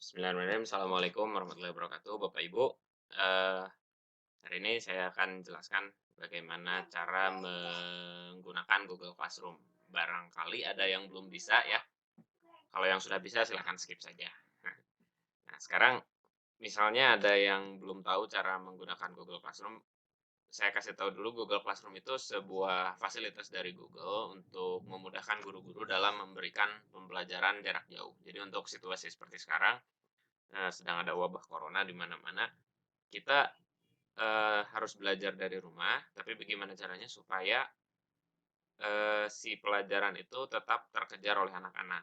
Bismillahirrahmanirrahim. Assalamualaikum warahmatullahi wabarakatuh, Bapak Ibu. Eee, Hari ini saya akan jelaskan bagaimana cara menggunakan Google Classroom. Barangkali ada yang belum bisa ya, kalau yang sudah bisa silahkan skip saja. Nah, sekarang misalnya ada yang belum tahu cara menggunakan Google Classroom, saya kasih tahu dulu Google Classroom itu sebuah fasilitas dari Google untuk memudahkan guru-guru dalam memberikan pembelajaran jarak jauh. Jadi untuk situasi seperti sekarang, sedang ada wabah corona di mana-mana, kita, harus belajar dari rumah, tapi bagaimana caranya supaya, si pelajaran itu tetap terkejar oleh anak-anak.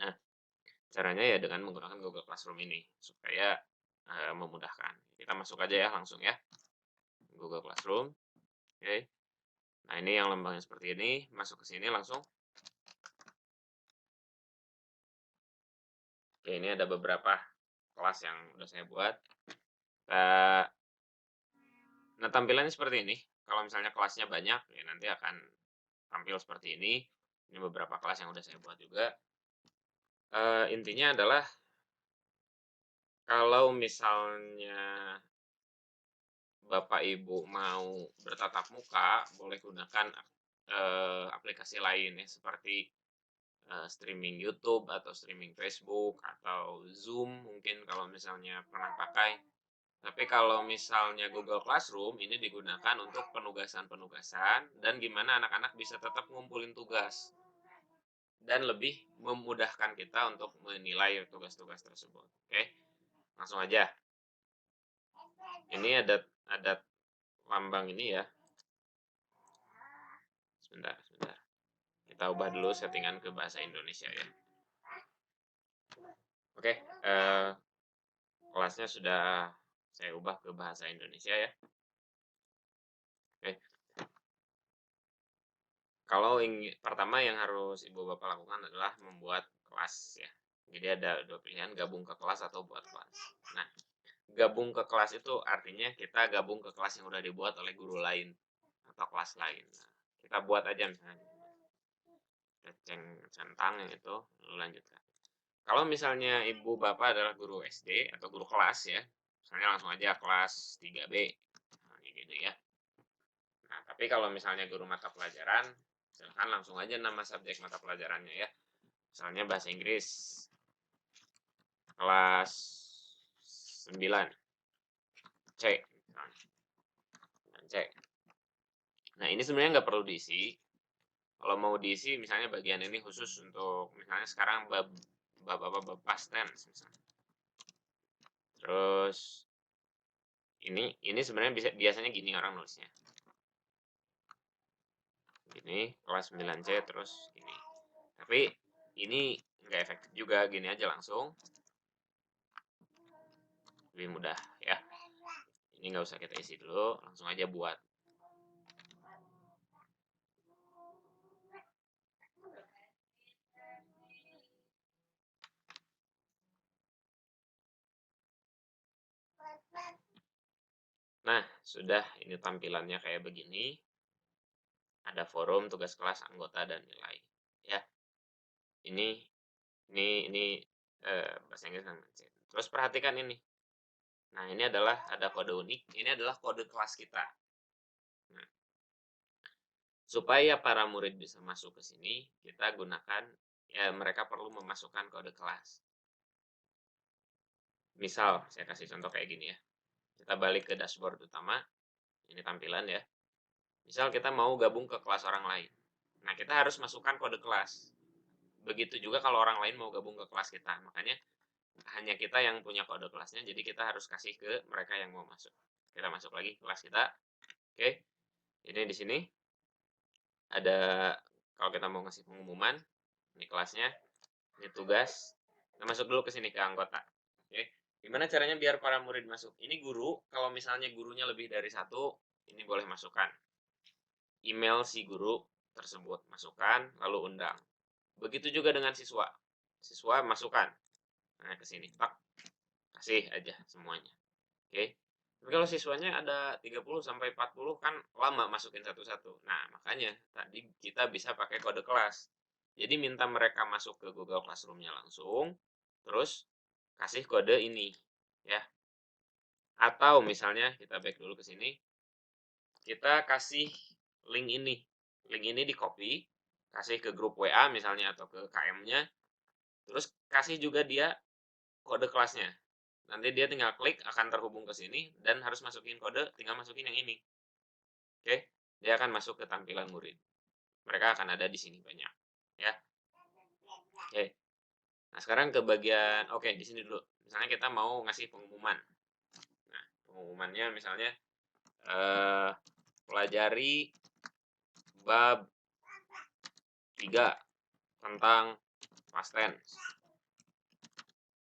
Nah, caranya ya dengan menggunakan Google Classroom ini, supaya, memudahkan. Kita masuk aja ya langsung ya, Google Classroom, oke. Nah, ini yang lembangnya seperti ini, masuk ke sini langsung. Oke, ini ada beberapa kelas yang udah saya buat. Eee, nah tampilannya seperti ini. Kalau misalnya kelasnya banyak, ya nanti akan tampil seperti ini. Ini beberapa kelas yang udah saya buat juga. Intinya adalah kalau misalnya Bapak Ibu mau bertatap muka, boleh gunakan, aplikasi lain ya, seperti, streaming YouTube atau streaming Facebook atau Zoom mungkin kalau misalnya pernah pakai. Tapi kalau misalnya Google Classroom, ini digunakan untuk penugasan-penugasan dan gimana anak-anak bisa tetap ngumpulin tugas. Dan lebih memudahkan kita untuk menilai tugas-tugas tersebut. Oke, langsung aja. Ini ada lambang ini ya. Sebentar, sebentar. Kita ubah dulu settingan ke bahasa Indonesia ya. Oke, kelasnya sudah saya ubah ke bahasa Indonesia ya. Oke. Kalau pertama yang harus Ibu Bapak lakukan adalah membuat kelas ya. Jadi ada dua pilihan, gabung ke kelas atau buat kelas. Nah, gabung ke kelas itu artinya kita gabung ke kelas yang udah dibuat oleh guru lain atau kelas lain. Nah, kita buat aja misalnya centang yang itu, lalu lanjutkan. Kalau misalnya ibu bapak adalah guru SD atau guru kelas ya, misalnya langsung aja kelas 3B, nah, gitu ya. Nah, tapi kalau misalnya guru mata pelajaran, silahkan langsung aja nama subjek mata pelajarannya ya. Misalnya bahasa Inggris, kelas 9, C, C. Nah, ini sebenarnya nggak perlu diisi. Kalau mau diisi, misalnya bagian ini khusus untuk, misalnya sekarang bab past tense misalnya. Terus ini sebenarnya biasanya gini orang nulisnya. Gini, kelas 9C terus gini. Tapi ini nggak efektif juga, gini aja langsung. Lebih mudah ya. Ini nggak usah kita isi dulu, langsung aja buat. Nah, sudah ini tampilannya kayak begini. Ada forum, tugas kelas, anggota, dan nilai. Ya, ini ini bahasa Inggris kan. Terus perhatikan ini. Nah, ini adalah ada kode unik. Ini adalah kode kelas kita. Nah, supaya para murid bisa masuk ke sini, kita gunakan ya mereka perlu memasukkan kode kelas. Misal, saya kasih contoh kayak gini ya. Kita balik ke dashboard utama. Ini tampilan ya. Misal kita mau gabung ke kelas orang lain. Nah, kita harus masukkan kode kelas. Begitu juga kalau orang lain mau gabung ke kelas kita. Makanya hanya kita yang punya kode kelasnya, jadi kita harus kasih ke mereka yang mau masuk. Kita masuk lagi ke kelas kita. Oke. Ini di sini ada, kalau kita mau ngasih pengumuman, ini kelasnya, ini tugas. Kita masuk dulu ke sini ke anggota. Oke. Gimana caranya biar para murid masuk? Ini guru, kalau misalnya gurunya lebih dari satu, ini boleh masukkan. Email si guru tersebut, masukkan, lalu undang. Begitu juga dengan siswa. Siswa masukkan. Nah, ke sini, tak. Kasih aja semuanya. Oke. Tapi kalau siswanya ada 30 sampai 40 kan lama masukin satu-satu. Nah, makanya tadi kita bisa pakai kode kelas. Jadi minta mereka masuk ke Google Classroom-nya langsung, terus kasih kode ini, ya. Atau misalnya kita back dulu ke sini, kita kasih link ini. Link ini di-copy, kasih ke grup WA misalnya atau ke KM-nya, terus kasih juga dia kode kelasnya. Nanti dia tinggal klik akan terhubung ke sini dan harus masukin kode, tinggal masukin yang ini. Oke, dia akan masuk ke tampilan murid. Mereka akan ada di sini banyak, ya. Oke. Nah, sekarang ke bagian oke, di sini dulu. Misalnya kita mau ngasih pengumuman. Nah, pengumumannya misalnya pelajari bab 3 tentang past tense.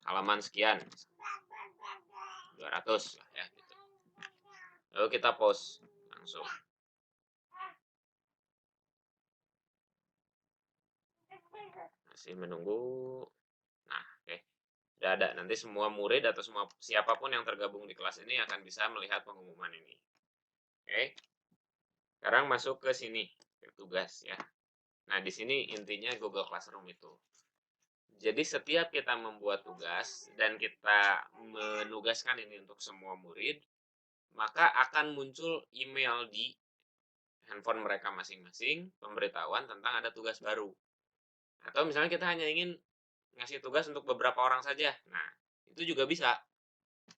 Halaman sekian. 200 lah ya gitu. Lalu kita post langsung. Masih menunggu. Nah, oke. Udah ada. Nanti semua murid atau semua siapapun yang tergabung di kelas ini akan bisa melihat pengumuman ini. Oke. Sekarang masuk ke sini, ke tugas ya. Nah, di sini intinya Google Classroom itu. Jadi setiap kita membuat tugas dan kita menugaskan ini untuk semua murid, maka akan muncul email di handphone mereka masing-masing pemberitahuan tentang ada tugas baru. Atau misalnya kita hanya ingin ngasih tugas untuk beberapa orang saja. Nah, itu juga bisa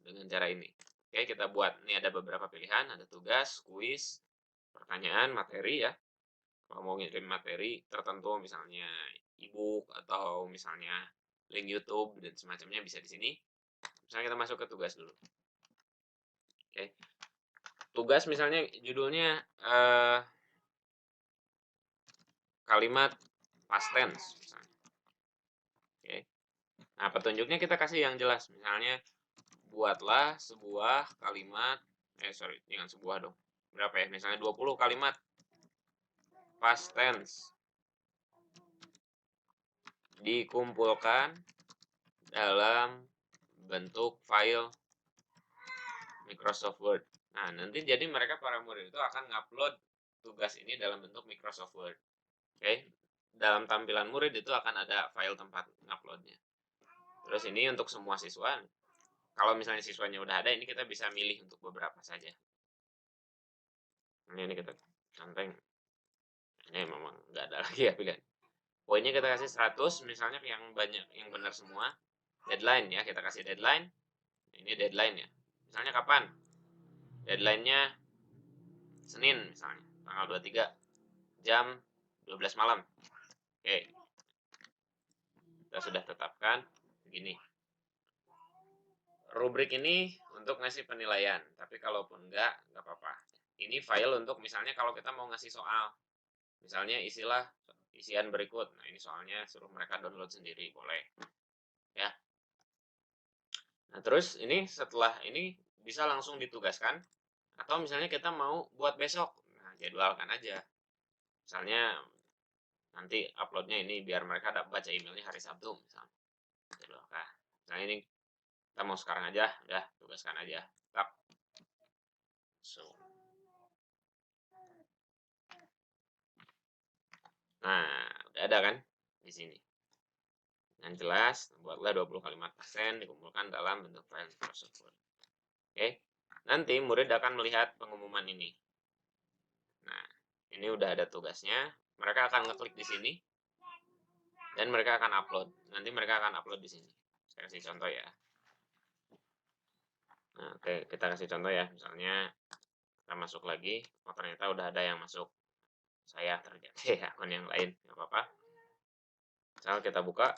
dengan cara ini. Oke, kita buat. Ini ada beberapa pilihan, ada tugas, kuis, pertanyaan, materi ya. Kalau mau ngirim materi tertentu misalnya e-book atau misalnya link YouTube dan semacamnya bisa di sini. Misalnya kita masuk ke tugas dulu. Oke. Tugas misalnya judulnya kalimat past tense misalnya. Oke. Nah, petunjuknya kita kasih yang jelas. Misalnya buatlah sebuah kalimat jangan sebuah dong. Berapa ya? Misalnya 20 kalimat past tense dikumpulkan dalam bentuk file Microsoft Word. Nah, nanti jadi mereka para murid itu akan ngupload tugas ini dalam bentuk Microsoft Word. Oke. Dalam tampilan murid itu akan ada file tempat nguploadnya. Terus ini untuk semua siswa. Kalau misalnya siswanya udah ada, ini kita bisa milih untuk beberapa saja. Ini kita conteng. Ini memang nggak ada lagi ya pilihan. Poinnya kita kasih 100, misalnya yang banyak, yang benar semua. Deadline ya, kita kasih deadline. Ini deadline ya. Misalnya kapan? Deadline-nya Senin misalnya, tanggal 23 jam 12 malam. Oke. Kita sudah tetapkan begini. Rubrik ini untuk ngasih penilaian, tapi kalaupun enggak apa-apa. Ini file untuk misalnya kalau kita mau ngasih soal. Misalnya isian berikut. Nah, ini soalnya suruh mereka download sendiri, boleh. Ya. Nah, terus ini setelah ini bisa langsung ditugaskan atau misalnya kita mau buat besok. Nah, jadwalkan aja. Misalnya nanti uploadnya ini biar mereka dapat baca emailnya hari Sabtu misalnya. Jadwalkan. Misalnya ini kita mau sekarang aja, udah tugaskan aja. Tak. So. Nah, udah ada kan di sini. Yang jelas, buatlah 20 kalimat persen dikumpulkan dalam bentuk file tersebut. Oke. Nanti murid akan melihat pengumuman ini. Nah, ini udah ada tugasnya. Mereka akan ngeklik di sini dan mereka akan upload. Nanti mereka akan upload di sini. Saya kasih contoh ya. Nah, oke, kita kasih contoh ya. Misalnya kita masuk lagi, oh ternyata udah ada yang masuk. Saya terjadi akun yang lain, nggak apa-apa. Misal kita buka.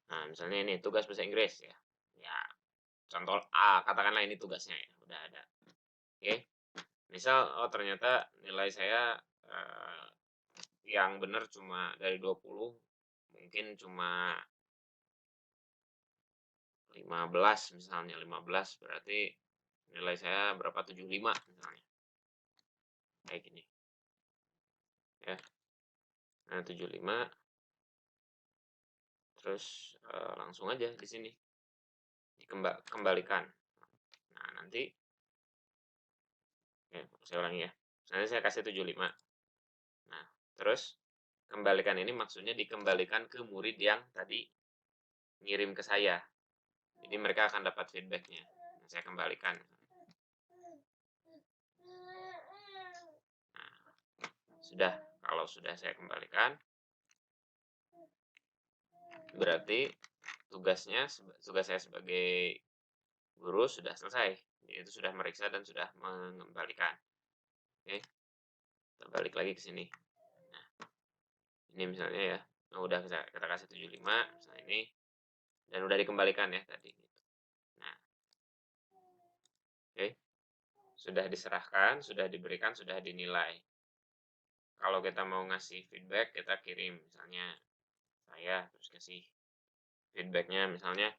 Nah, misalnya ini tugas bahasa Inggris ya. Ya, contoh katakanlah ini tugasnya ya, udah ada. Oke. Misal oh ternyata nilai saya yang benar cuma dari 20, mungkin cuma 15 misalnya. 15 berarti nilai saya berapa? 75 misalnya. Kayak gini. Ya. Nah, 75 terus langsung aja di sini dikembalikan. Nah, nanti saya ulangi ya. Misalnya saya kasih 75. Nah, terus kembalikan ini maksudnya dikembalikan ke murid yang tadi ngirim ke saya. Jadi mereka akan dapat feedbacknya. Nah, saya kembalikan. Nah, sudah. Kalau sudah saya kembalikan, berarti tugas saya sebagai guru sudah selesai, yaitu sudah meriksa dan sudah mengembalikan. Oke, kita balik lagi ke sini. Nah, ini misalnya ya, nah udah kita kasih 75, misalnya ini, dan udah dikembalikan ya tadi. Nah, oke, sudah diserahkan, sudah diberikan, sudah dinilai. Kalau kita mau ngasih feedback, kita kirim, misalnya saya terus kasih feedbacknya, misalnya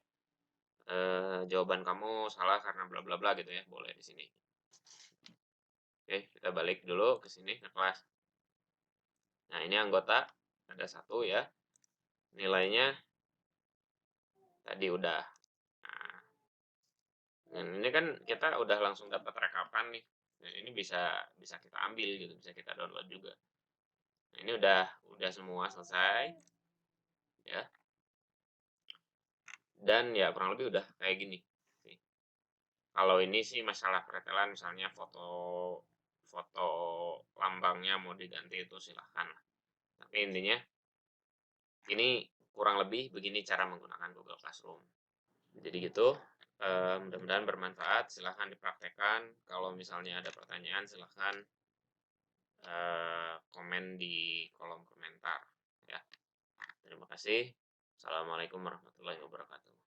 jawaban kamu salah karena bla bla bla gitu ya, boleh di sini. Oke, kita balik dulu ke sini ke kelas. Nah, ini anggota ada satu ya, nilainya tadi udah. Nah, dan ini kan kita udah langsung dapat rekapan nih. Dan ini bisa bisa kita ambil gitu, bisa kita download juga. Nah, ini udah semua selesai ya. Dan ya kurang lebih udah kayak gini sih. Kalau ini sih masalah pretelan misalnya foto foto lambangnya mau diganti itu silahkan. Tapi intinya ini kurang lebih begini cara menggunakan Google Classroom. Jadi gitu, mudah-mudahan bermanfaat, silahkan dipraktekkan. Kalau misalnya ada pertanyaan silahkan komen di kolom komentar ya. Terima kasih. Assalamualaikum warahmatullahi wabarakatuh.